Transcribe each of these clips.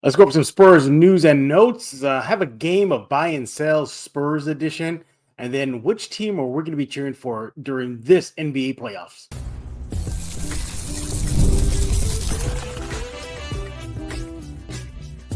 Let's go over some Spurs news and notes. Have a game of buy and sell Spurs edition. And then which team are we going to be cheering for during this NBA playoffs?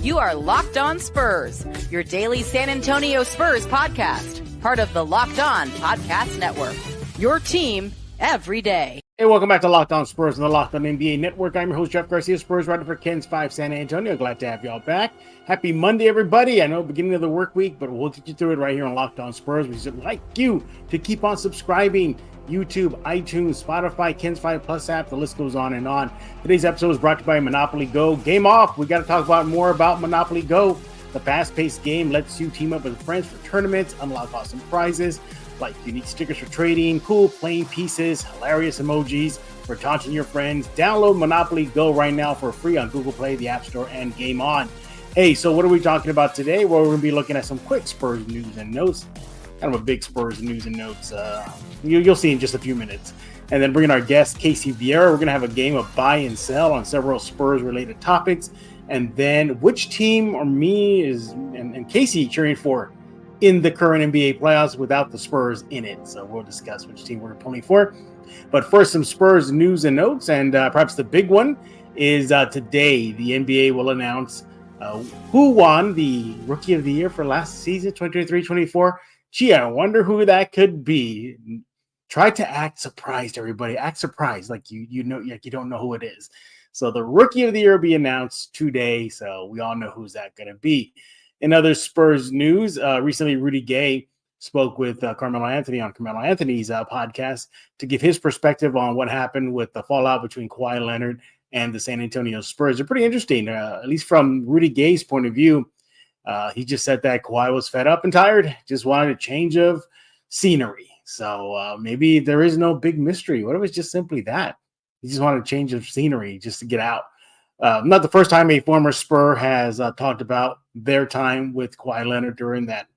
You are Locked On Spurs, your daily San Antonio Spurs podcast, part of the Locked On Podcast Network, your team every day. Hey, welcome back to Locked On Spurs and the Locked On NBA Network. I'm your host, Jeff Garcia, Spurs writer for Ken's 5 San Antonio. Glad to have y'all back. Happy Monday, everybody. I know beginning of the work week, but we'll get you through it right here on Locked On Spurs. We would like you to keep on subscribing. YouTube, iTunes, Spotify, Ken's 5 Plus app. The list goes on and on. Today's episode is brought to you by Monopoly Go. Game off. We got to talk about more about Monopoly Go. The fast-paced game lets you team up with friends for tournaments, unlock awesome prizes, like unique stickers for trading, cool playing pieces, hilarious emojis for taunting your friends. Download Monopoly Go right now for free on Google Play, the App Store, and Game On. Hey, so what are we talking about today? Well, we're going to be looking at some quick Spurs news and notes. Kind of a big Spurs news and notes. You'll see in just a few minutes. And then bringing our guest, Casey Vieira. We're going to have a game of buy and sell on several Spurs-related topics. And then which team or me and Casey cheering for in the current NBA playoffs without the Spurs in it. So we'll discuss which team we're pulling for. But first, some Spurs news and notes. And perhaps the big one is today the NBA will announce who won the Rookie of the Year for last season, 2023-24. Gee, I wonder who that could be. Try to act surprised, everybody. Act surprised, like you know, like you don't know who it is. So the Rookie of the Year will be announced today. So we all know who's that going to be. In other Spurs news, recently Rudy Gay spoke with Carmelo Anthony on Carmelo Anthony's podcast to give his perspective on what happened with the fallout between Kawhi Leonard and the San Antonio Spurs. They're pretty interesting, at least from Rudy Gay's point of view. He just said that Kawhi was fed up and tired, just wanted a change of scenery. So maybe there is no big mystery. What if it's just simply that? He just wanted a change of scenery just to get out. Not the first time a former Spur has talked about their time with Kawhi Leonard during that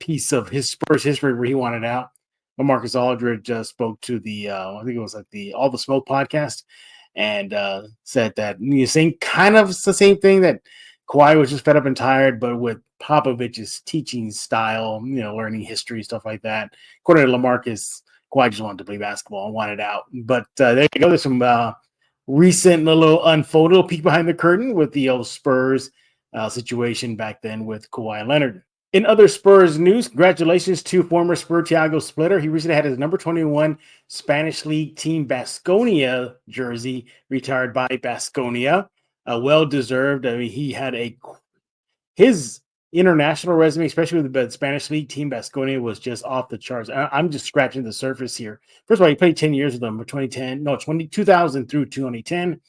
piece of his Spurs history where he wanted out. Marcus Aldridge spoke to the, I think it was like the All the Smoke podcast, and said that you're saying kind of the same thing, that Kawhi was just fed up and tired, but with Popovich's teaching style, learning history, stuff like that. According to LaMarcus, Kawhi just wanted to play basketball and wanted out. But there you go. There's some recent little unfolded peek behind the curtain with the old Spurs situation back then with Kawhi Leonard. In other Spurs news, congratulations to former Spur Thiago Splitter. He recently had his number 21 Spanish League team Baskonia jersey retired by Baskonia. Well-deserved. I mean, he had his international resume, especially with the Spanish League team Baskonia, was just off the charts. I'm just scratching the surface here. First of all, he played 10 years with them from 2000 through 2010.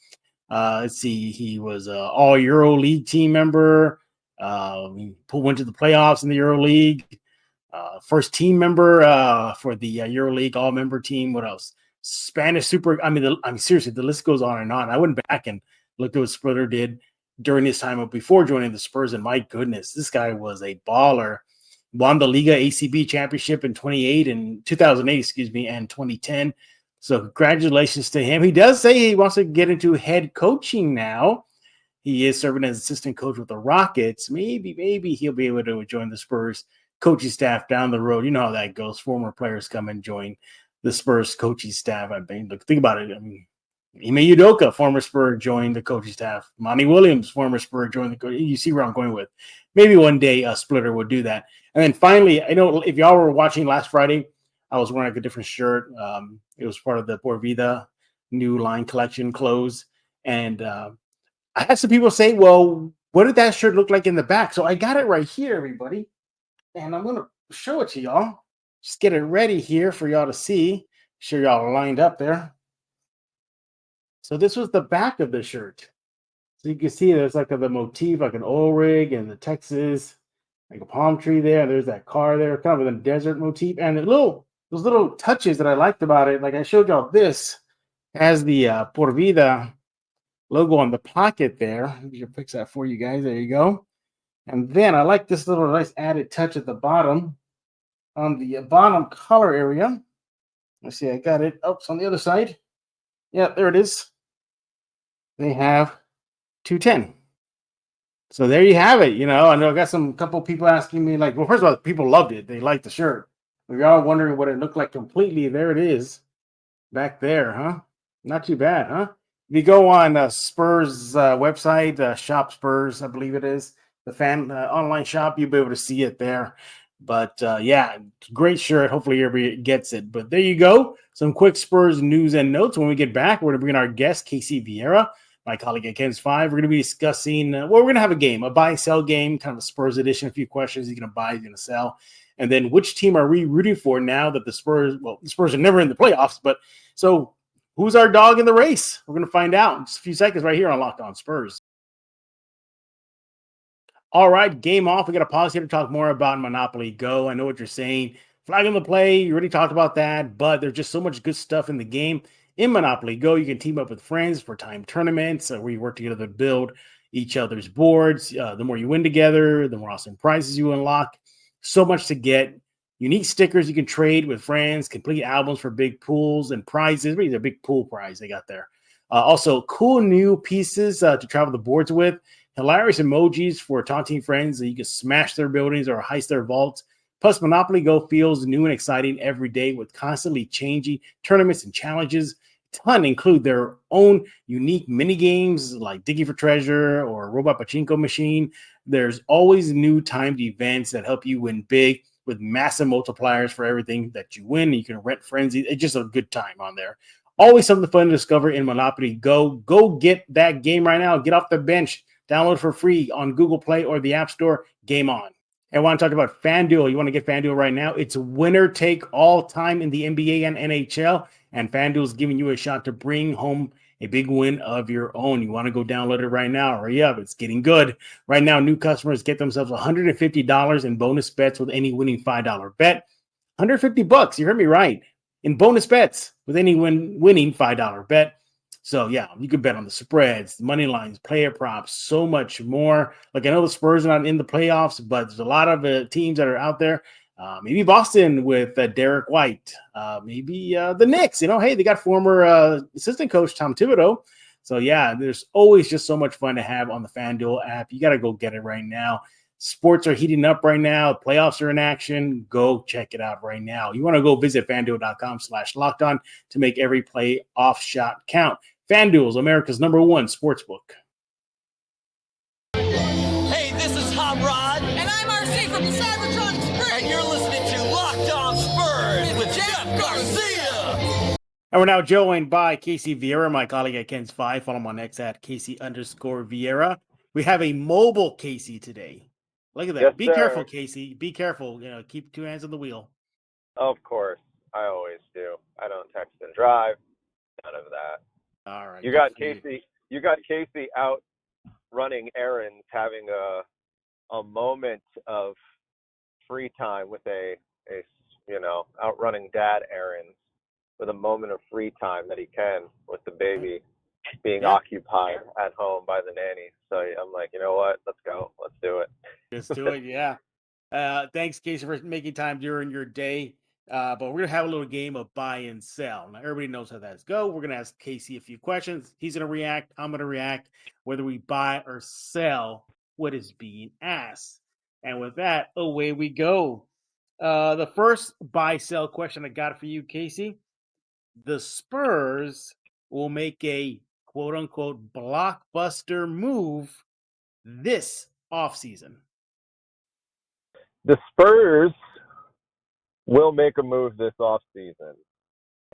Let's see, he was an all-Euro League team member. He went to the playoffs in the Euro League. First team member for the Euro League all-member team. What else? Spanish Super. Seriously, the list goes on and on. I went back and looked at what Splitter did during his time before joining the Spurs, and my goodness, this guy was a baller. Won the Liga ACB championship in 2008 and 2008, and 2010. So congratulations to him. He does say he wants to get into head coaching now. He is serving as assistant coach with the Rockets. Maybe he'll be able to join the Spurs coaching staff down the road. You know how that goes. Former players come and join the Spurs coaching staff. Think about it. Ime Udoka, former Spur, joined the coaching staff. Monty Williams, former Spur, joined the coaching. You see where I'm going with. Maybe one day Splitter will do that. And then finally, I know if y'all were watching last Friday, I was wearing a different shirt. It was part of the Por Vida new line collection clothes. And I had some people say, well, what did that shirt look like in the back? So I got it right here, everybody. And I'm going to show it to y'all. Just get it ready here for y'all to see. Make sure y'all are lined up there. So this was the back of the shirt. So you can see there's like the motif, like an oil rig and the Texas, like a palm tree there. And there's that car there, kind of a desert motif. And those little touches that I liked about it, like I showed y'all, this has the Por Vida logo on the pocket there. Let me just fix that for you guys. There you go. And then I like this little nice added touch at the bottom, on the bottom collar area. Let's see, I got it. Oops, on the other side. Yeah, there it is. They have 210. So there you have it. I know I got some couple people asking me like, well, first of all, people loved it. They liked the shirt. We are all wondering what it looked like completely. There it is back there, huh? Not too bad, huh? If you go on Spurs website, Shop Spurs, I believe it is, the fan online shop, you'll be able to see it there. But yeah, great shirt. Hopefully everybody gets it. But there you go. Some quick Spurs news and notes. When we get back, we're going to bring in our guest, Casey Vieira, my colleague at Ken's Five. We're going to be discussing, we're going to have a game, a buy-sell game, kind of a Spurs edition, a few questions. He's going to buy, he's going to sell. And then which team are we rooting for now that the Spurs are never in the playoffs, but so who's our dog in the race? We're going to find out in just a few seconds right here on Locked On Spurs. All right, game off. We got to pause here to talk more about Monopoly Go. I know what you're saying. Flag on the play. You already talked about that, but there's just so much good stuff in the game. In Monopoly Go, you can team up with friends for time tournaments where you work together to build each other's boards. The more you win together, the more awesome prizes you unlock. So much to get. Unique stickers you can trade with friends, complete albums for big pools and prizes. Really, a big pool prize they got there. Also, cool new pieces to travel the boards with. Hilarious emojis for taunting friends that you can smash their buildings or heist their vaults. Plus, Monopoly Go feels new and exciting every day with constantly changing tournaments and challenges. Ton include their own unique mini games like Digging for Treasure or Robot Pachinko Machine. There's always new timed events that help you win big with massive multipliers for everything that you win. You can rent friends. It's just a good time on there. Always something fun to discover in Monopoly Go. Go get that game right now. Get off the bench. Download for free on Google Play or the App Store. Game on. I want to talk about FanDuel. You want to get FanDuel right now? It's winner take all time in the NBA and NHL, and FanDuel is giving you a shot to bring home a big win of your own. You want to go download it right now. Hurry up. It's getting good. Right now, new customers get themselves $150 in bonus bets with any winning $5 bet. $150. You heard me right. In bonus bets with any winning $5 bet. So, yeah, you can bet on the spreads, the money lines, player props, so much more. Like, I know the Spurs are not in the playoffs, but there's a lot of teams that are out there. Maybe Boston with Derek White. Maybe the Knicks. Hey, they got former assistant coach Tom Thibodeau. So, yeah, there's always just so much fun to have on the FanDuel app. You got to go get it right now. Sports are heating up right now. Playoffs are in action. Go check it out right now. You want to go visit FanDuel.com/lockedon to make every playoff shot count. FanDuel is America's #1 sportsbook. Hey, this is Hot Rod. And I'm RC from San Antonio Spurs. And you're listening to Locked On Spurs with Jeff Garcia. And we're now joined by Casey Vieira, my colleague at Ken's Five. Follow him on X at Casey_Vieira. We have a mobile Casey today. Look at that. Yes, Be sir. careful, Casey. Be careful. Keep 2 hands on the wheel. Of course. I always do. I don't text and drive. None of that. All right. You got Casey out running errands, having a moment of free time with a out running dad errands with a moment of free time that he can with the baby being occupied at home by the nanny. So I'm like, you know what? Let's go. Let's do it. Just do it. Yeah. Thanks, Casey, for making time during your day. But we're going to have a little game of buy and sell. Now, everybody knows how that's go. We're going to ask Casey a few questions. He's going to react. I'm going to react. Whether we buy or sell what is being asked. And with that, away we go. The first buy-sell question I got for you, Casey. The Spurs will make a quote-unquote blockbuster move this offseason. The Spurs will make a move this offseason.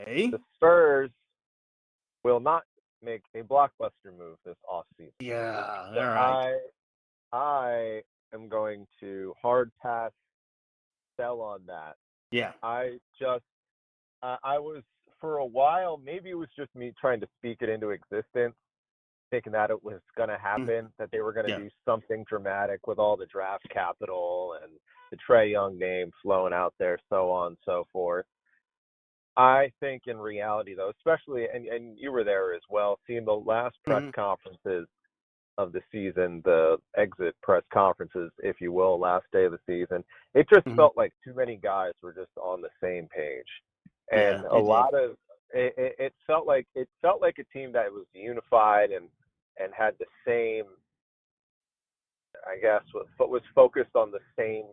Okay. The Spurs will not make a blockbuster move this offseason. Yeah, So all right. I am going to hard pass sell on that. Yeah. I was for a while, maybe it was just me trying to speak it into existence, thinking that it was going to happen, that they were going to do something dramatic with all the draft capital and the Trae Young name flowing out there, so on and so forth. I think in reality, though, especially, and you were there as well, seeing the last press conferences of the season, the exit press conferences, if you will, last day of the season, it just felt like too many guys were just on the same page. And it felt like a team that was unified and had the same I guess, was focused on the same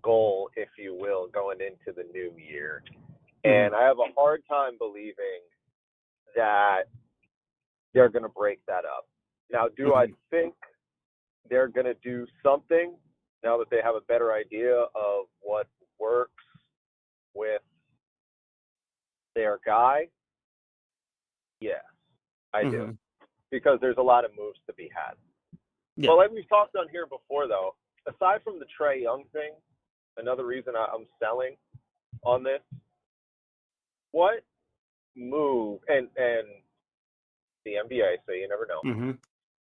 goal, if you will, going into the new year. And I have a hard time believing that they're going to break that up. Now, do I think they're going to do something now that they have a better idea of what works with their guy? Yes, I do. Because there's a lot of moves to be had. Yeah. But like we've talked on here before, though, aside from the Trae Young thing, another reason I'm selling on this, what move, and the NBA, so you never know.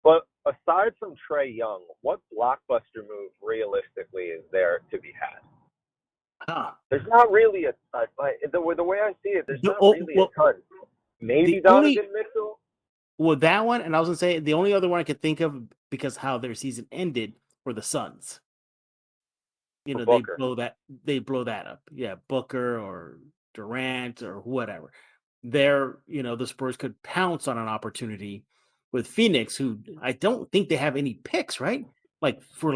But aside from Trae Young, what blockbuster move realistically is there to be had? There's not really the way I see it, there's not really a ton. Maybe Donovan Mitchell. Well, that one, and I was going to say, the only other one I could think of, because how their season ended, were the Suns. You know, they blow that up. Yeah, Booker or Durant or whatever. The Spurs could pounce on an opportunity with Phoenix, who I don't think they have any picks, right? For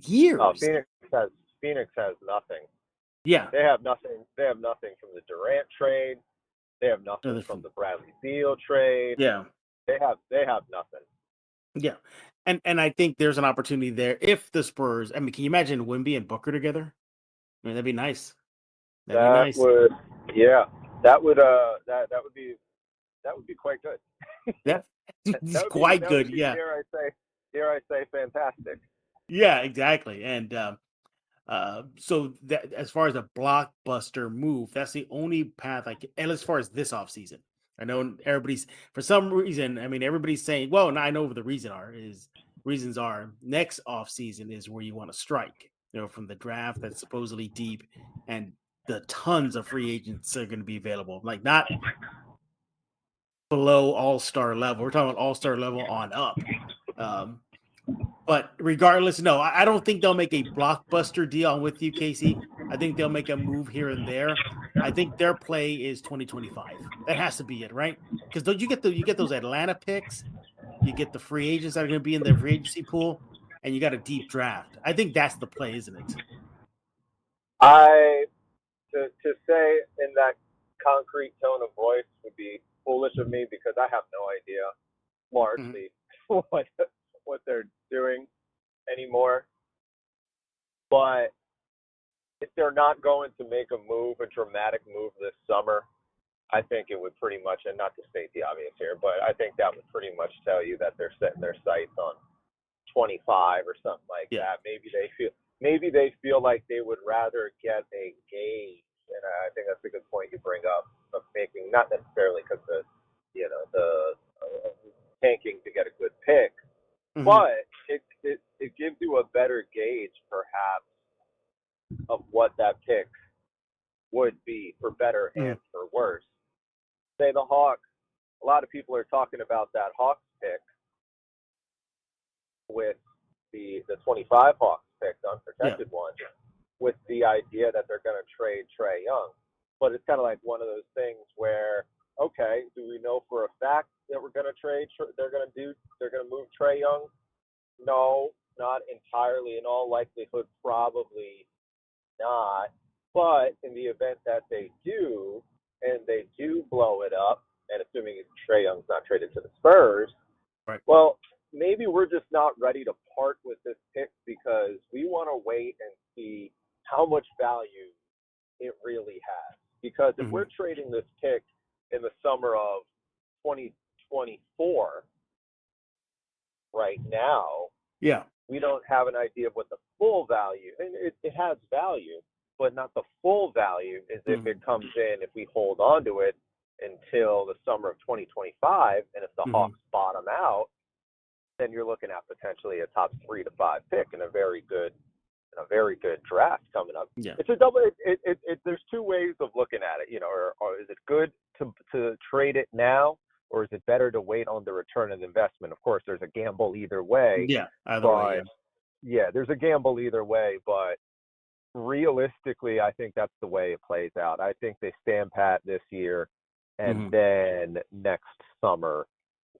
years. Oh, Phoenix has nothing. Yeah. They have nothing. They have nothing from the Durant trade. They have nothing from the Bradley Beal trade. Yeah. They have nothing. Yeah. And I think there's an opportunity there if the Spurs, I mean, can you imagine Wemby and Booker together? I mean, that'd be nice. That would be quite good. It's quite good. Yeah. Dare I say fantastic. Yeah, exactly. And so that, as far as a blockbuster move, that's the only path and as far as this offseason. I know everybody's, for some reason, I mean, everybody's saying, well, and I know what the reasons are next offseason is where you want to strike, from the draft that's supposedly deep and the tons of free agents are going to be available, not below all-star level. We're talking about all-star level on up. But regardless, no, I don't think they'll make a blockbuster deal. I'm with you, Casey. I think they'll make a move here and there. I think their play is 2025. That has to be it, right? Because don't you get those Atlanta picks, you get the free agents that are going to be in their free agency pool, and you got a deep draft. I think that's the play, isn't it? To say in that concrete tone of voice would be foolish of me because I have no idea largely what they're doing anymore. But if they're not going to make a dramatic move this summer, I think it would pretty much, and not to state the obvious here, but I think that would pretty much tell you that they're setting their sights on 25 or something like that. Maybe they feel like they would rather get a gauge, and I think that's a good point you bring up, of making, not necessarily because the tanking to get a good pick, but it gives you a better gauge, perhaps, of what that pick would be, for better and for worse. Say the Hawks, a lot of people are talking about that Hawks pick with the 25 Hawks pick, the unprotected one, with the idea that they're going to trade Trae Young. But it's kind of like one of those things where, okay, do we know for a fact that we're going to trade? They're going to move Trae Young? No, not entirely. In all likelihood, probably not. But in the event that they do, and they do blow it up, and assuming Trae Young's not traded to the Spurs, right? Well, maybe we're just not ready to part with this pick because we want to wait and see how much value it really has. Because if we're trading this pick in the summer of 2024 right now, we don't have an idea of what the full value, and it has value, but not the full value is if it comes in, if we hold on to it until the summer of 2025, and if the Hawks bottom out, then you're looking at potentially a top 3 to 5 pick in a very good draft coming up. It's a double. There's two ways of looking at it. Or is it good to trade it now, or is it better to wait on the return of investment? Of course, there's a gamble either way. Either way. There's a gamble either way, but realistically, I think that's the way it plays out. I think they stand pat this year, and then next summer,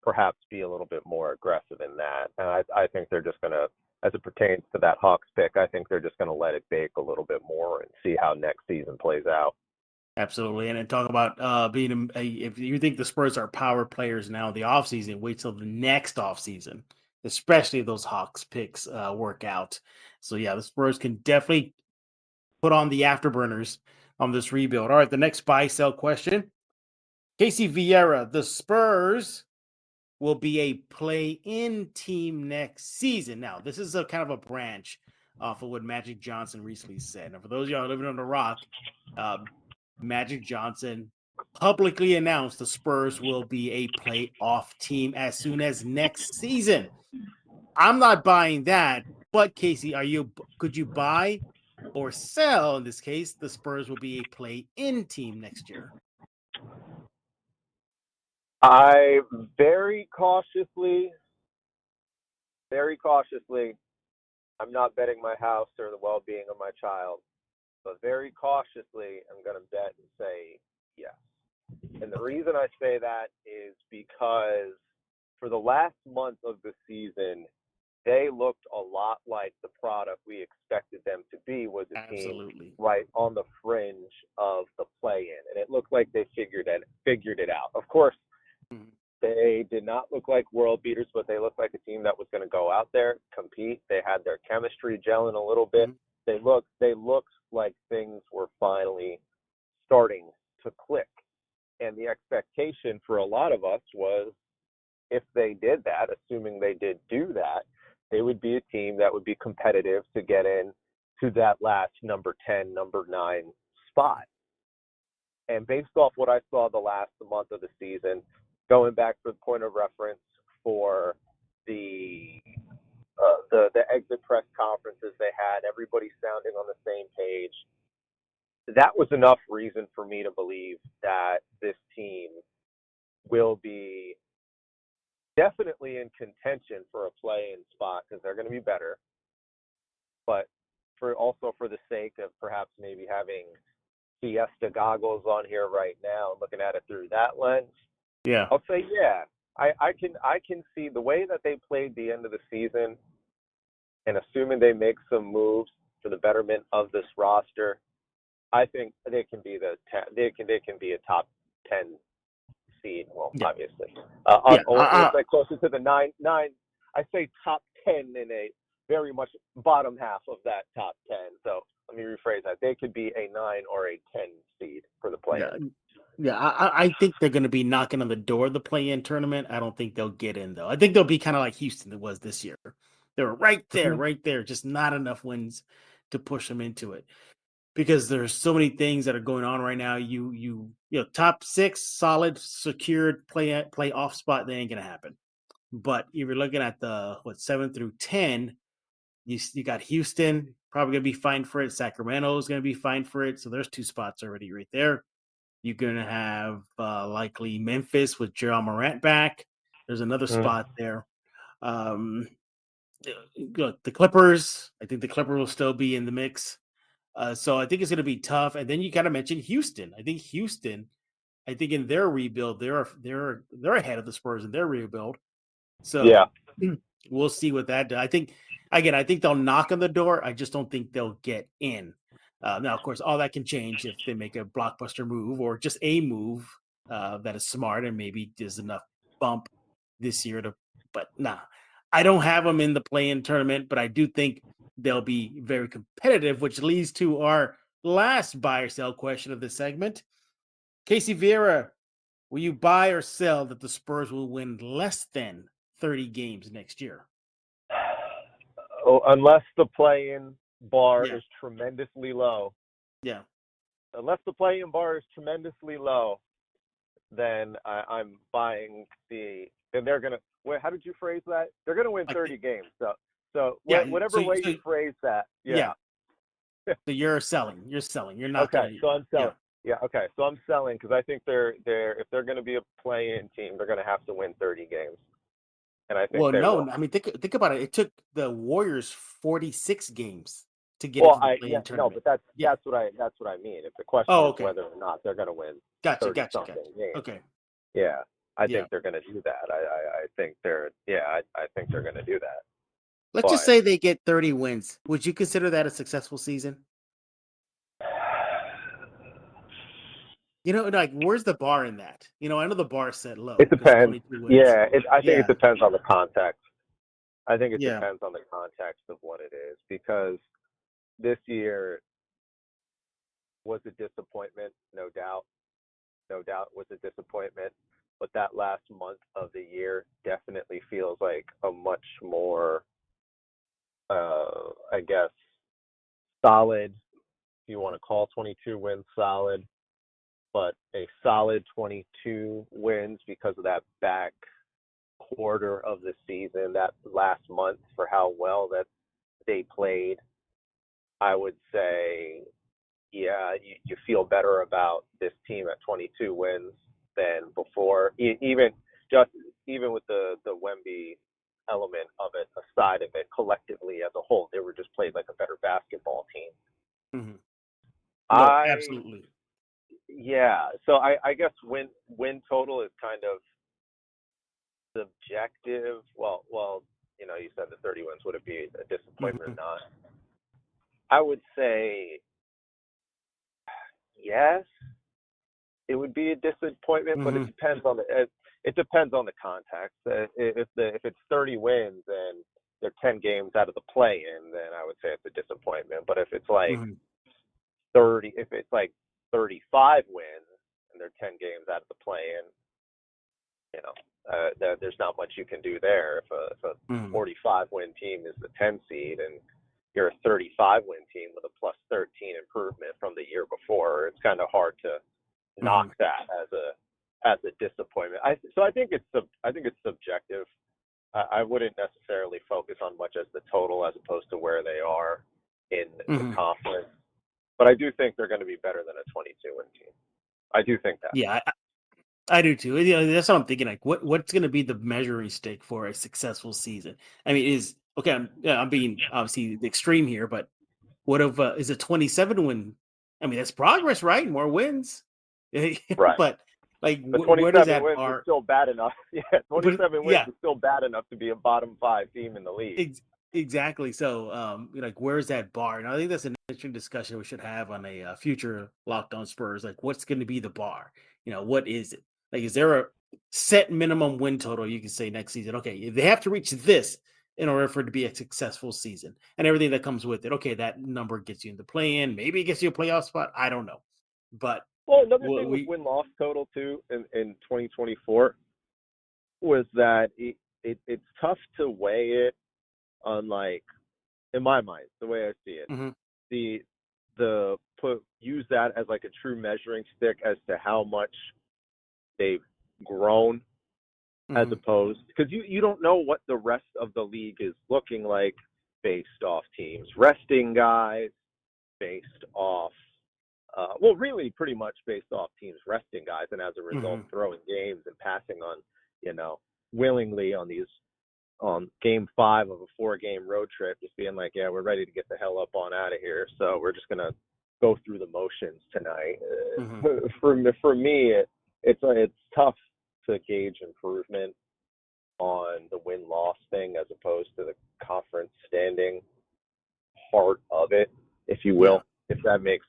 perhaps be a little bit more aggressive in that. And I think they're just going to as it pertains to that Hawks pick. I think they're just going to let it bake a little bit more and see how next season plays out. Absolutely. And then talk about being if you think the Spurs are power players now in the offseason, wait till the next offseason, especially if those Hawks picks work out. So, yeah, the Spurs can definitely put on the afterburners on this rebuild. All right, the next buy-sell question. Casey Vieira, the Spurs will be a play-in team next season. Now, this is a kind of a branch off of what Magic Johnson recently said. Now, for those of y'all living on the rock, Magic Johnson publicly announced the Spurs will be a playoff team as soon as next season. I'm not buying that, but Casey, could you buy or sell in this case? The Spurs will be a play-in team next year. I very cautiously, I'm not betting my house or the well-being of my child, but very cautiously, I'm going to bet and say yes. And the reason I say that is because for the last month of the season, they looked a lot like the product we expected them to be, was a team right on the fringe of the play-in. And it looked like they figured it out. Of course, they did not look like world beaters, but they looked like a team that was going to go out there, compete. They had their chemistry gelling a little bit. They looked like things were finally starting to click. And the expectation for a lot of us was, if they did that, assuming they did do that, they would be a team that would be competitive to get in to that last number 10, number 9 spot. And based off what I saw the last month of the season, going back to the point of reference for the exit press conferences they had, everybody sounding on the same page, that was enough reason for me to believe that this team will be definitely in contention for a play-in spot, because they're going to be better. But for the sake of perhaps maybe having Fiesta goggles on here right now and looking at it through that lens, yeah, I'll say yeah. I can see the way that they played the end of the season, and assuming they make some moves for the betterment of this roster, I think they can be they can be a top 10 seed. Well, obviously, like closer to the nine. I say top 10 in a very much bottom half of that top 10. So let me rephrase that. They could be a 9 or a 10 seed for the play-in. Yeah, I think they're going to be knocking on the door of the play-in tournament. I don't think they'll get in, though. I think they'll be kind of like Houston was this year. They were right there, just not enough wins to push them into it. Because there's so many things that are going on right now. You know, top 6, solid, secured playoff spot, they ain't going to happen. But if you're looking at the 7 through 10, you got Houston probably going to be fine for it. Sacramento is going to be fine for it. So there's 2 spots already right there. You're going to have likely Memphis with Gerald Morant back. There's another spot there. The Clippers, I think the Clippers will still be in the mix. So I think it's going to be tough. And then you got to mention Houston. I think in their rebuild, they're ahead of the Spurs in their rebuild. So we'll see what that does. I think they'll knock on the door. I just don't think they'll get in. Now, of course, all that can change if they make a blockbuster move or just a move that is smart and maybe there's enough bump this year but nah, I don't have them in the play-in tournament, but I do think they'll be very competitive, which leads to our last buy or sell question of this segment. Casey Vieira, will you buy or sell that the Spurs will win less than 30 games next year? Oh, unless the play-in bar is tremendously low. Yeah. Unless the play-in bar is tremendously low, then I'm buying then they're going to, how did you phrase that? They're going to win 30 games. So whatever way you phrase that. Yeah. So you're selling. You're not. Okay. So I'm selling. Yeah. Okay. So I'm selling because I think if they're going to be a play-in team, they're going to have to win 30 games. And I think will. I mean, think about it. It took the Warriors 46 games to get into the play-in tournament. No, but that's what I mean. If the question is whether or not they're going to win, gotcha. Games. Okay. Yeah, I think they're going to do that. I think they're going to do that. Let's just say they get 30 wins. Would you consider that a successful season? Like, where's the bar in that? I know the bar set low. It depends. 22 wins. Yeah, I think it depends on the context. I think it Yeah. depends on the context of what it is, because this year was a disappointment, no doubt. No doubt was a disappointment. But that last month of the year definitely feels like a much more, I guess, solid, if you want to call 22 wins solid, but a solid 22 wins because of that back quarter of the season, that last month, for how well that they played. I would say, yeah, you feel better about this team at 22 wins than before. Even with the Wemby element of it aside of it, collectively as a whole, they were just played like a better basketball team. Mm-hmm. No, absolutely. Yeah, so I guess win total is kind of subjective. Well, you said the 30 wins, would it be a disappointment or not? I would say yes, it would be a disappointment, but it depends on the context. If it's 30 wins and they're 10 games out of the play-in, then I would say it's a disappointment. But if it's like 35 wins and they're 10 games out of the play-in, there's not much you can do there. If a 45 win team is the 10 seed and you're a 35 win team with a plus 13 improvement from the year before, it's kind of hard to knock that as a disappointment. I think it's subjective. I wouldn't necessarily focus on much as the total as opposed to where they are in the conference. But I do think they're going to be better than a 22 win team. I do think that. Yeah, I do too. That's what I'm thinking. Like, what's going to be the measuring stick for a successful season? I mean, I'm being obviously the extreme here, but what if is a 27 win? I mean, that's progress, right? More wins, right? But like, where does that wins bar? Is still bad enough. Yeah, 27 wins is still bad enough to be a bottom 5 team in the league. Exactly. So, like, where's that bar? And I think that's an interesting discussion we should have on a future Locked On Spurs. Like, what's going to be the bar? What is it? Like, is there a set minimum win total you can say next season? Okay, they have to reach this in order for it to be a successful season, and everything that comes with it. Okay, that number gets you in the play-in. Maybe it gets you a playoff spot. I don't know. But another thing with win-loss total too in 2024 was that it's tough to weigh it on, like, in my mind, the way I see it, use that as like a true measuring stick as to how much they've grown, as opposed, because you don't know what the rest of the league is looking like based off teams resting guys, based off really pretty much based off teams resting guys, and as a result throwing games and passing on willingly on these game 5 of a 4-game road trip, just being like, yeah, we're ready to get the hell up on out of here, so we're just gonna go through the motions tonight. For me, it's tough to gauge improvement on the win-loss thing as opposed to the conference standing part of it, if you will, if that makes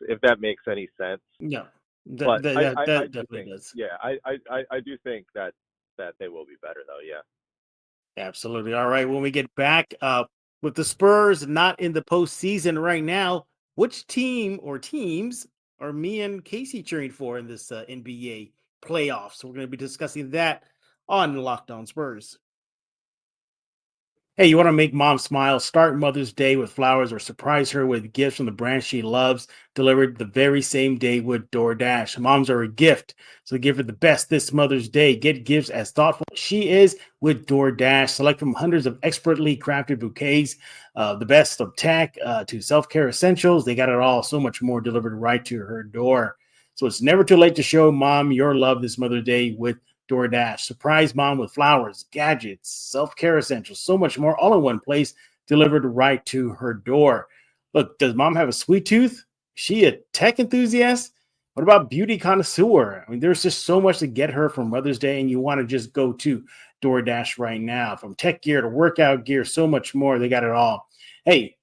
any sense. Yeah, that definitely does. Yeah, I do think that they will be better though. Yeah. Absolutely. All right. When we get back with the Spurs not in the postseason right now, which team or teams are me and Casey cheering for in this NBA playoffs? We're going to be discussing that on Locked On Spurs. Hey, you want to make mom smile? Start Mother's Day with flowers or surprise her with gifts from the brand she loves, delivered the very same day with DoorDash. Moms are a gift, so give her the best this Mother's Day. Get gifts as thoughtful as she is with DoorDash. Select from hundreds of expertly crafted bouquets, the best of tech to self-care essentials. They got it all, so much more delivered right to her door. So it's never too late to show mom your love this Mother's Day with DoorDash. Surprise mom with flowers, gadgets, self-care essentials, so much more, all in one place, delivered right to her door. Look, does mom have a sweet tooth? She a tech enthusiast? What about beauty connoisseur? I mean, there's just so much to get her for Mother's Day, and you want to just go to DoorDash right now. From tech gear to workout gear, so much more. They got it all. Hey,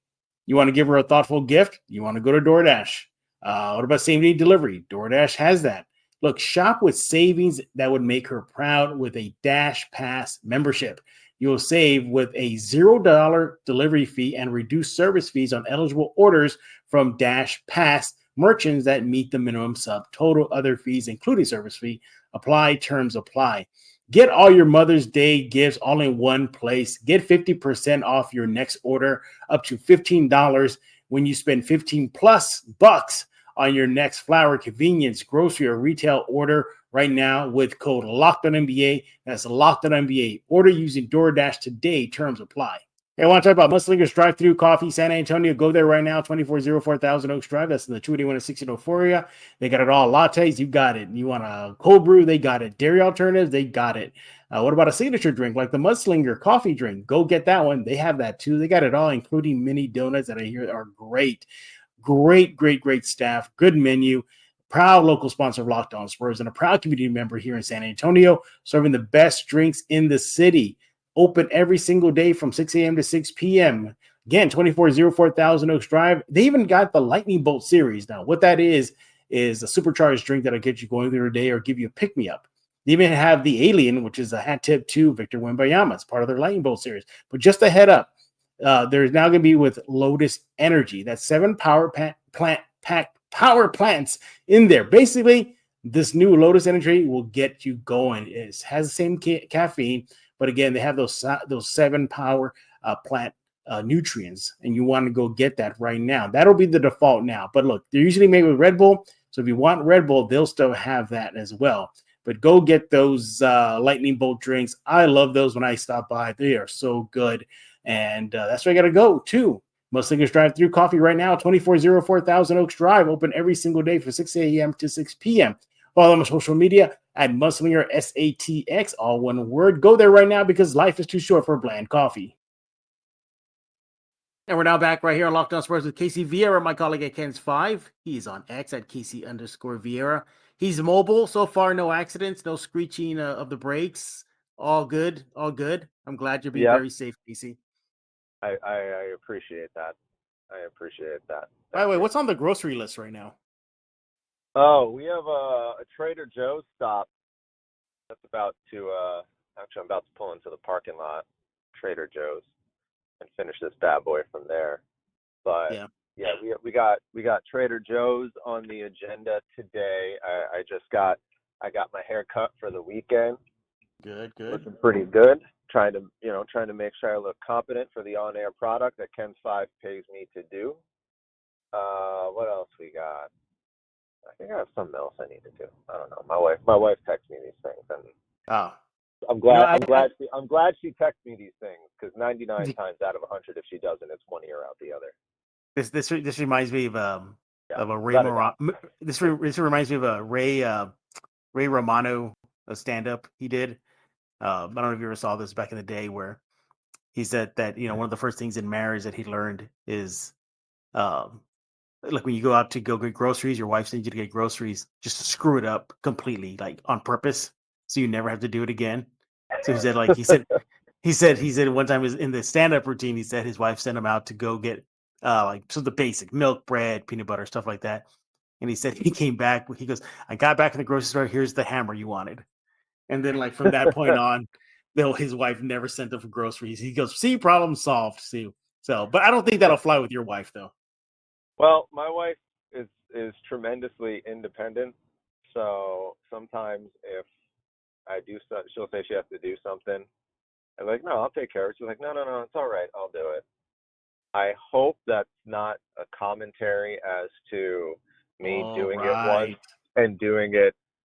you want to give her a thoughtful gift? You want to go to DoorDash. What about same-day delivery? DoorDash has that. Look, shop with savings that would make her proud with a Dash Pass membership. You'll save with a $0 delivery fee and reduced service fees on eligible orders from Dash Pass merchants that meet the minimum subtotal. Other fees, including service fee, apply. Terms apply. Get all your Mother's Day gifts all in one place. Get 50% off your next order, up to $15 when you spend 15 plus bucks on your next flower, convenience, grocery, or retail order right now with code LOCKEDONNBA. That's LOCKEDONNBA. Order using DoorDash today. Terms apply. Hey, I want to talk about Mudslingers Drive-Thru Coffee, San Antonio. Go there right now, 2404 Thousand Oaks Drive. That's in the 281 and 1604 area. They got it all. Lattes, you got it. You want a cold brew, they got it. Dairy alternatives, they got it. What about a signature drink like the Mudslinger coffee drink? Go get that one. They have that too. They got it all, including mini donuts that I hear are great. Great staff. Good menu. Proud local sponsor of Locked On Spurs and a proud community member here in San Antonio, serving the best drinks in the city. Open every single day from 6 a.m. to 6 p.m. Again, 2404 Thousand Oaks Drive. They even got the Lightning Bolt series. Now, what that is a supercharged drink that'll get you going through your day or give you a pick-me-up. They even have the Alien, which is a hat tip to Victor Wembanyama. It's part of their Lightning Bolt series. But just a head up, there's now going to be with Lotus Energy. That's 7 power plants in there. Basically, this new Lotus Energy will get you going. It has the same caffeine, but again, they have those 7 power plant nutrients, and you want to go get that right now. That'll be the default now. But look, they're usually made with Red Bull, so if you want Red Bull, they'll still have that as well. But go get those Lightning Bolt drinks. I love those when I stop by. They are so good, and that's where I got to go too. Mudslingers Drive-Thru Coffee right now, 2404 Thousand Oaks Drive, open every single day from 6 a.m. to 6 p.m. Follow them on social media at Mudslinger, SATX, all one word. Go there right now because life is too short for bland coffee. And we're now back right here on Locked On Spurs with Casey Vieira, my colleague at Ken's 5. He's on X at Casey_Vieira. He's mobile. So far, no accidents, no screeching of the brakes. All good. I'm glad you're being very safe, Casey. I appreciate that. By the way, what's on the grocery list right now? Oh, we have a Trader Joe's stop that's about to actually I'm about to pull into the parking lot, Trader Joe's, and finish this bad boy from there. But yeah, we got Trader Joe's on the agenda today. I got my hair cut for the weekend. Good. Looking pretty good. Trying to make sure I look competent for the on-air product that Ken's 5 pays me to do. What else we got? I think I have something else I need to do. I don't know. My wife texts me these things, and I'm glad she texts me these things because 99 times out of 100, if she doesn't, it's one ear out the other. This reminds me of a Ray Romano. This reminds me of a Ray Romano stand-up he did. I don't know if you ever saw this back in the day where he said that one of the first things in marriage that he learned is like when you go out to go get groceries, your wife sends you to get groceries, just to screw it up completely, like on purpose, so you never have to do it again. So he said one time in the stand-up routine, he said his wife sent him out to go get the basic milk, bread, peanut butter, stuff like that. And he said he came back, he goes, I got back in the grocery store, here's the hammer you wanted. And then from that point on, his wife never sent him for groceries. He goes, see, problem solved. See. So, but I don't think that'll fly with your wife though. Well, my wife is tremendously independent. So sometimes if I do something, she'll say she has to do something. I'm like, no, I'll take care of it. She's like, no, it's all right. I'll do it. I hope that's not a commentary as to me doing it once and doing it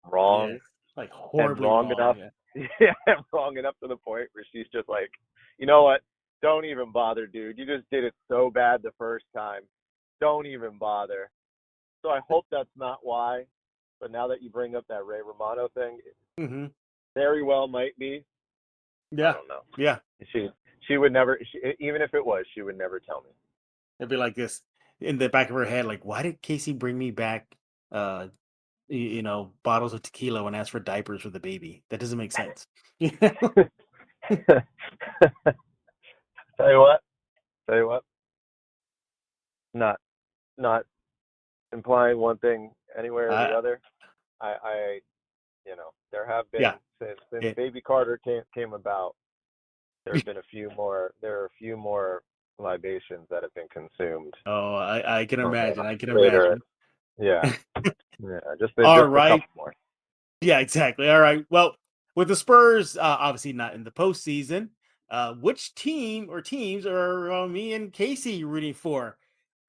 wrong. Yeah, horribly wrong enough. Yeah, wrong enough to the point where she's just like, you know what? Don't even bother, dude. You just did it so bad the first time. Don't even bother. So I hope that's not why. But now that you bring up that Ray Romano thing, very well might be. Yeah. I don't know. Yeah. She would never, even if it was, she would never tell me. It'd be like this in the back of her head, like, why did Casey bring me back bottles of tequila and ask for diapers for the baby. That doesn't make sense. Tell you what. Not not implying one thing anywhere or the other. I there have been Yeah. since Yeah. Baby Carter came about. There have been a few more libations that have been consumed. Oh, I can imagine. I can Later. imagine. Yeah. Just All a right. couple more. Yeah, exactly. All right. Well, with the Spurs, obviously not in the postseason, which team or teams are me and Casey rooting for?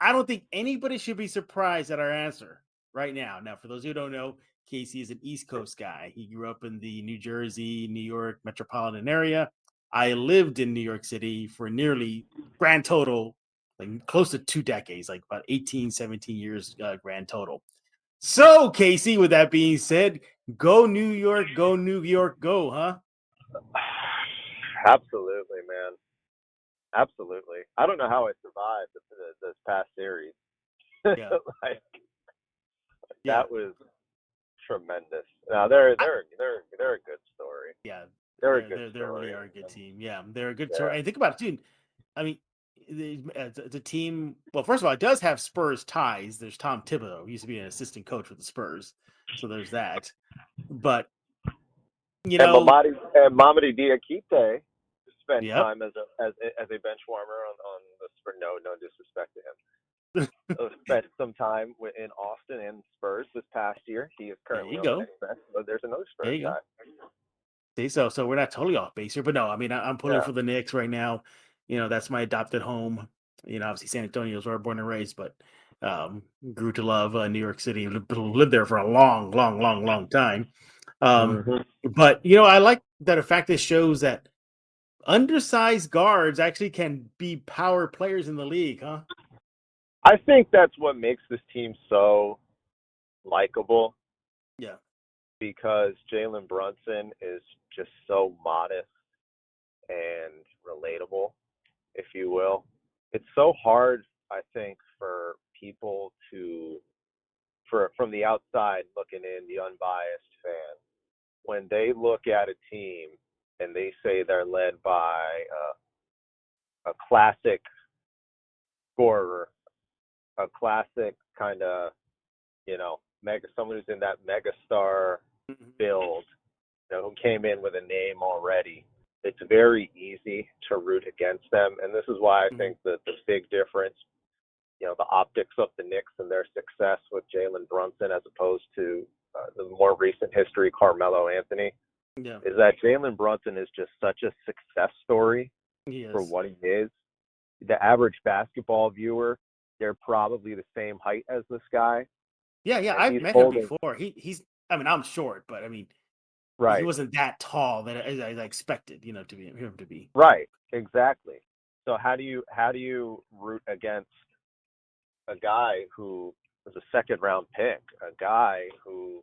I don't think anybody should be surprised at our answer right now. Now, for those who don't know, Casey is an East Coast guy. He grew up in the New Jersey, New York metropolitan area. I lived in New York City for nearly grand total, like close to 2 decades, like about 18, 17 years grand total. So, Casey, with that being said, go New York, go, huh? Absolutely, man. Absolutely. I don't know how I survived this past series. Yeah. That was tremendous. Now they're a good story. Yeah, They're a good they story. really are a good team. Yeah, they're a good story. And think about it, too. I mean, the team. Well, first of all, it does have Spurs ties. There's Tom Thibodeau, who used to be an assistant coach with the Spurs, so there's that. But and Mamadi Diakite spent time as a bench warmer on the Spurs. No disrespect to him. Spent some time in Austin and Spurs this past year. He is currently on the Knicks bench, so there's another Spurs guy. See, so we're not totally off base here, but no, I mean I'm pulling for the Knicks right now. That's my adopted home. Obviously San Antonio is where I'm born and raised, but grew to love New York City. Lived there for a long time. But I like that the fact that shows that undersized guards actually can be power players in the league, huh? I think that's what makes this team so likable. Yeah. Because Jaylen Brunson is just so modest and relatable, if you will. It's so hard, I think, for people from the outside looking in, the unbiased fan, when they look at a team and they say they're led by a classic scorer, a classic kind of, someone who's in that megastar build, who came in with a name already. It's very easy to root against them, and this is why I think that the big difference, the optics of the Knicks and their success with Jaylen Brunson as opposed to the more recent history, Carmelo Anthony, is that Jaylen Brunson is just such a success story for what he is. The average basketball viewer, they're probably the same height as this guy. Yeah, I've met him before. He's. I mean, I'm short, but I mean, he wasn't that tall that I expected, him to be. Right, exactly. So how do you root against a guy who was a second-round pick, a guy who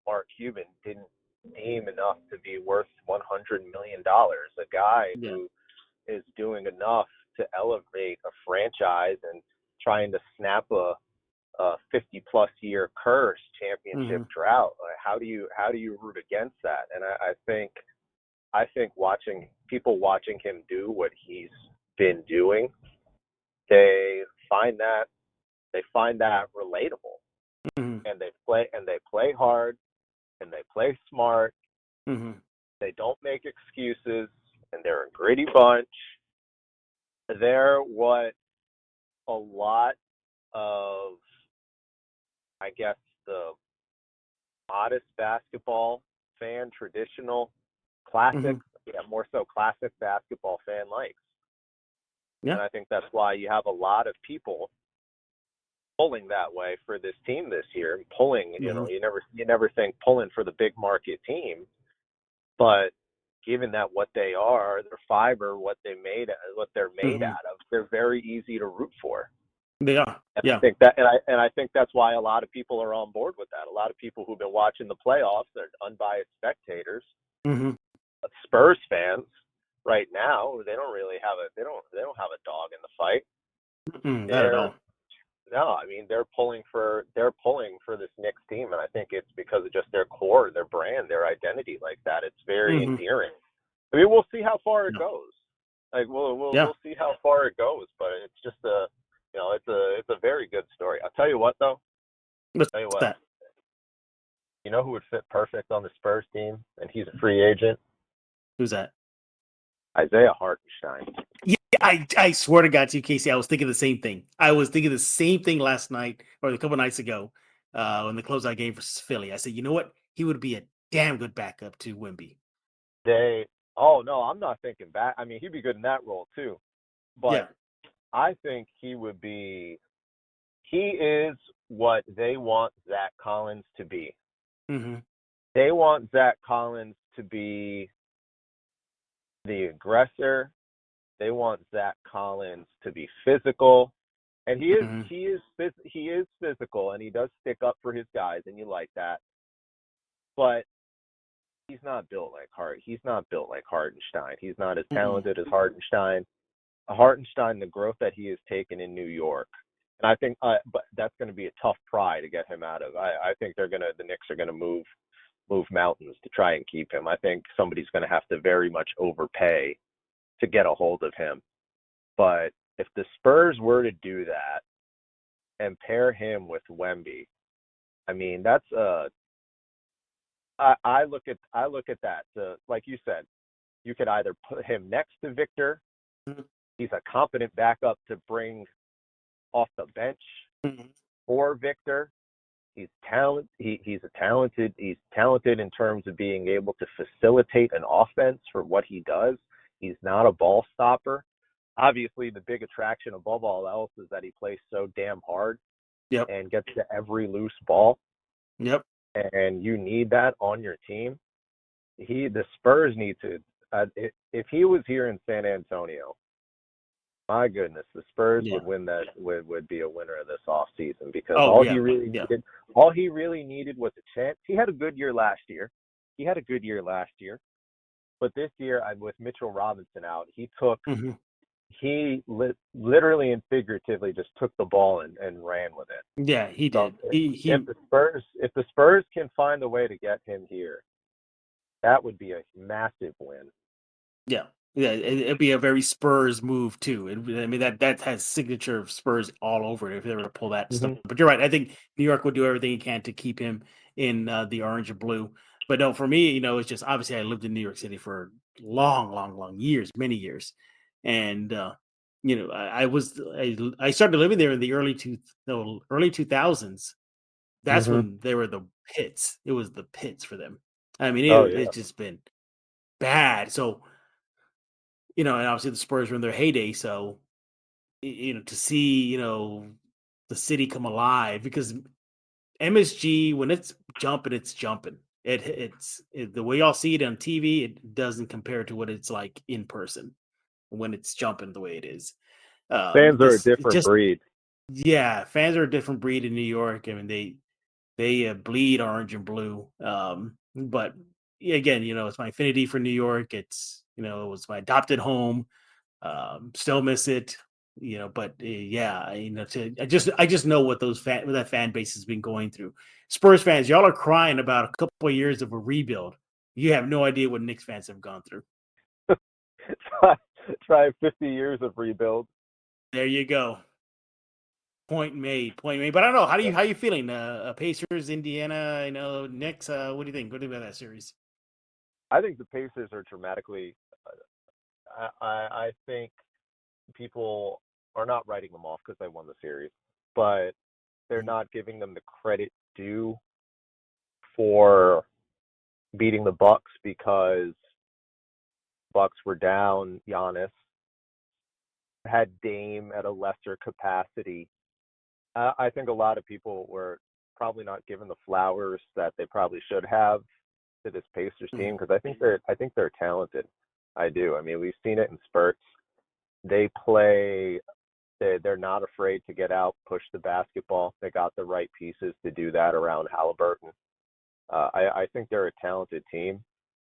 Mark Cuban didn't deem enough to be worth $100 million, a guy who is doing enough to elevate a franchise and trying to snap a 50-plus year curse championship drought? How do you root against that? And I think watching him do what he's been doing, they find that relatable, and they play hard, and they play smart. They don't make excuses, and they're a gritty bunch. They're what a lot of, I guess, the modest basketball fan, traditional, classic, more so classic basketball fan likes. Yeah. And I think that's why you have a lot of people pulling that way for this team this year. Pulling, you never think pulling for the big market team, but given that what they are, their fiber, what they're made out of, they're very easy to root for. They are. And I think that, and I think that's why a lot of people are on board with that. A lot of people who've been watching the playoffs, they're unbiased spectators, Spurs fans. Right now, they don't really have they don't have a dog in the fight. Not at all. No, I mean they're pulling for this Knicks team, and I think it's because of just their core, their brand, their identity like that. It's very Mm-hmm. endearing. I mean, we'll see how far it Yeah. goes. Like Yeah. we'll see how far it goes, but it's just it's a very good story. I'll tell you what though. What's Tell you what. that? You know who would fit perfect on the Spurs team, and he's a free agent? Who's that? Isaiah Hartenstein. Yeah, I swear to God to you, Casey, I was thinking the same thing. I was thinking the same thing last night or a couple nights ago in the closeout game versus Philly. I said, you know what? He would be a damn good backup to Wemby. Oh no, I'm not thinking back. I mean, he'd be good in that role too, but Yeah. I think he would be. He is what they want Zach Collins to be. Mm-hmm. They want Zach Collins to be the aggressor. They want Zach Collins to be physical, and he is physical, and he does stick up for his guys, and you like that. But he's not built like Hartenstein. He's not as talented as Hartenstein. Hartenstein, the growth that he has taken in New York, and I think, but that's going to be a tough pry to get him out of. I think the Knicks are gonna move mountains to try and keep him. I think somebody's going to have to very much overpay to get a hold of him. But if the Spurs were to do that and pair him with Wemby, I mean that's I look at that. Like you said, you could either put him next to Victor. He's a competent backup to bring off the bench for Victor. He's talented. He's talented in terms of being able to facilitate an offense for what he does. He's not a ball stopper. Obviously, the big attraction above all else is that he plays so damn hard and gets to every loose ball. Yep. And you need that on your team. The Spurs need to. If he was here in San Antonio, my goodness, the Spurs would win that. Would be a winner of this offseason because all he really needed was a chance. He had a good year last year. But this year, with Mitchell Robinson out, he literally and figuratively just took the ball and ran with it. Yeah, he did. If the Spurs can find a way to get him here, that would be a massive win. Yeah. Yeah, it'd be a very Spurs move too. I mean that has signature of Spurs all over it if they were to pull that stuff. But you're right. I think New York would do everything he can to keep him in the orange and blue. But no, for me, it's just obviously I lived in New York City for long years, many years, and I started living there in the early 2000s. That's when they were the pits. It was the pits for them. I mean, it's just been bad. So. And obviously the Spurs were in their heyday. So, to see, the city come alive because MSG, when it's jumping, it's jumping. It's the way y'all see it on TV, it doesn't compare to what it's like in person when it's jumping the way it is. Fans are a different breed. Yeah, fans are a different breed in New York. I mean, they bleed orange and blue. But again, it's my affinity for New York. It's it was my adopted home. Still miss it. But I just know what what that fan base has been going through. Spurs fans, y'all are crying about a couple of years of a rebuild. You have no idea what Knicks fans have gone through. Try 50 years of rebuild. There you go. Point made. But I don't know. How you feeling? Pacers, Indiana, Knicks. What do you think? What do you think about that series? I think the Pacers are dramatically. I think people are not writing them off because they won the series, but they're not giving them the credit due for beating the Bucks because Bucks were down. Giannis had Dame at a lesser capacity. I think a lot of people were probably not given the flowers that they probably should have to this Pacers team because I think they're talented. I do. I mean, we've seen it in spurts. They play. They're not afraid to get out, push the basketball. They got the right pieces to do that around Halliburton. I think they're a talented team,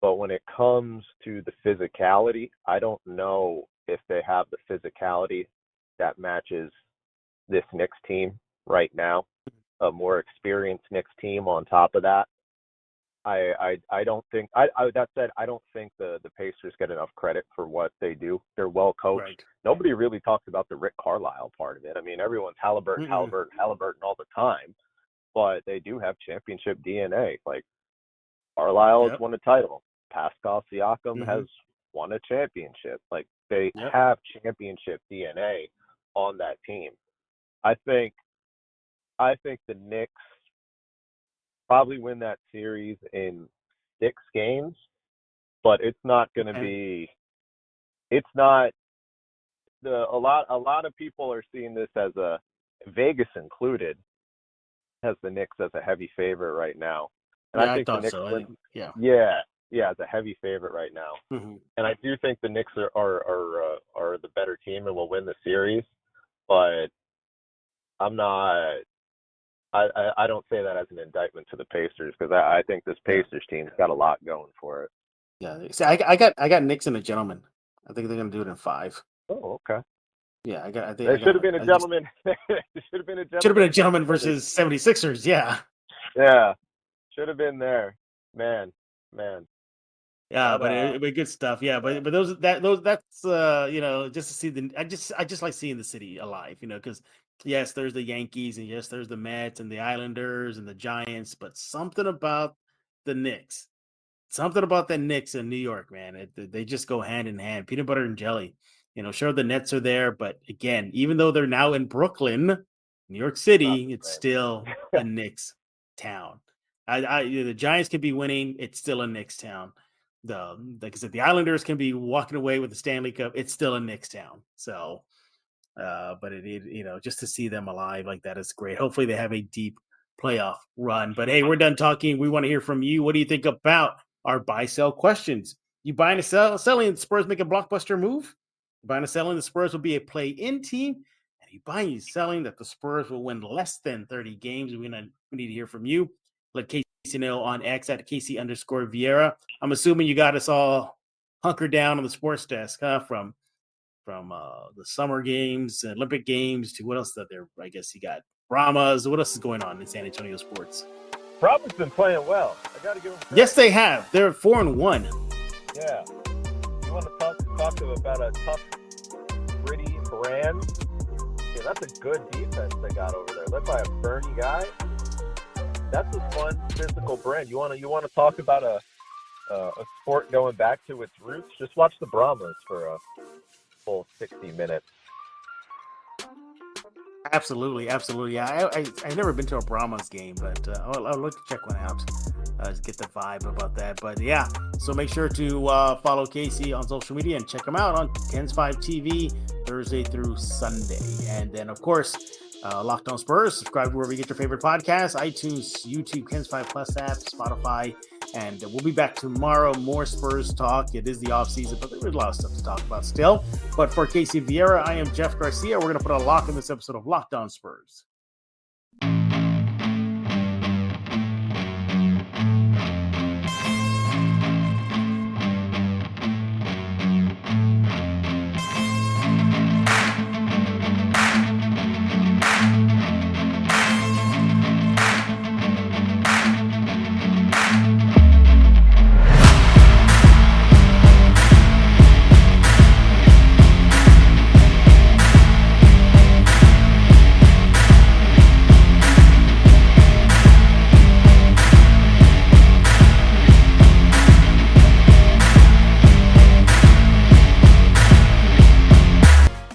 but when it comes to the physicality, I don't know if they have the physicality that matches this Knicks team. right now, a more experienced Knicks team on top of that. I don't think that said, I don't think the Pacers get enough credit for what they do. They're well coached. Right. Nobody really talks about the Rick Carlisle part of it. I mean, everyone's Halliburton all the time, but they do have championship DNA. Like Carlisle has won a title. Pascal Siakam has won a championship. Like they have championship DNA on that team. I think the Knicks probably win that series in 6 games, but it's not going to be. It's not a lot of people are seeing this as a Vegas included, has the Knicks as a heavy favorite right now, and I think the Knicks as a heavy favorite right now, and I do think the Knicks are the better team and will win the series, but I'm not. I don't say that as an indictment to the Pacers because I think this Pacers team's got a lot going for it. Yeah, see, I got Knicks and a gentleman. I think they're gonna do it in 5. Oh, okay. Yeah, I think there should have been a gentleman. Should have been a gentleman versus 76ers. Yeah. Yeah, should have been there, man. Yeah, but it'd be good stuff. Yeah, but that's just to see I just like seeing the city alive, because yes, there's the Yankees and yes, there's the Mets and the Islanders and the Giants, but something about the Knicks in New York, man, they just go hand in hand, peanut butter and jelly. Sure, the Nets are there, but again, even though they're now in Brooklyn, New York City, it's still a Knicks town. The Giants could be winning, it's still a Knicks town. Like I said, the Islanders can be walking away with the Stanley Cup, it's still a Knicks town. So, but just to see them alive like that is great. Hopefully they have a deep playoff run. But hey, we're done talking. We want to hear from you. What do you think about our buy-sell questions? You buying and selling, the Spurs make a blockbuster move? Buying and selling, the Spurs will be a play-in team. And you buying and selling that the Spurs will win less than 30 games? We need to hear from you. Let Casey know on X at Casey_Vieira. I'm assuming you got us all hunkered down on the sports desk, huh? From the summer games, Olympic games, to what else is there? I guess you got Brahmas. What else is going on in San Antonio sports? Brahmas been playing well. I got to give them credit. Yes, they have. They're 4-1. Yeah. You want to talk about a tough, gritty brand? Yeah, that's a good defense they got over there, led by a Bernie guy. That's a fun physical brand. You want to talk about a sport going back to its roots? Just watch the Brahmas for a full 60 minutes. Absolutely. Yeah, I've never been to a Brahmas game, but I'll look to check one out. Get the vibe about that. But yeah, so make sure to follow Casey on social media and check him out on Ken's 5 TV Thursday through Sunday. And then, of course, Locked On Spurs. Subscribe wherever you get your favorite podcasts: iTunes, YouTube, Ken's 5 Plus app, Spotify. And we'll be back tomorrow. More Spurs talk. It is the offseason, but there's a lot of stuff to talk about still. But for Casey Vieira, I am Jeff Garcia. We're going to put a lock in this episode of Locked On Spurs.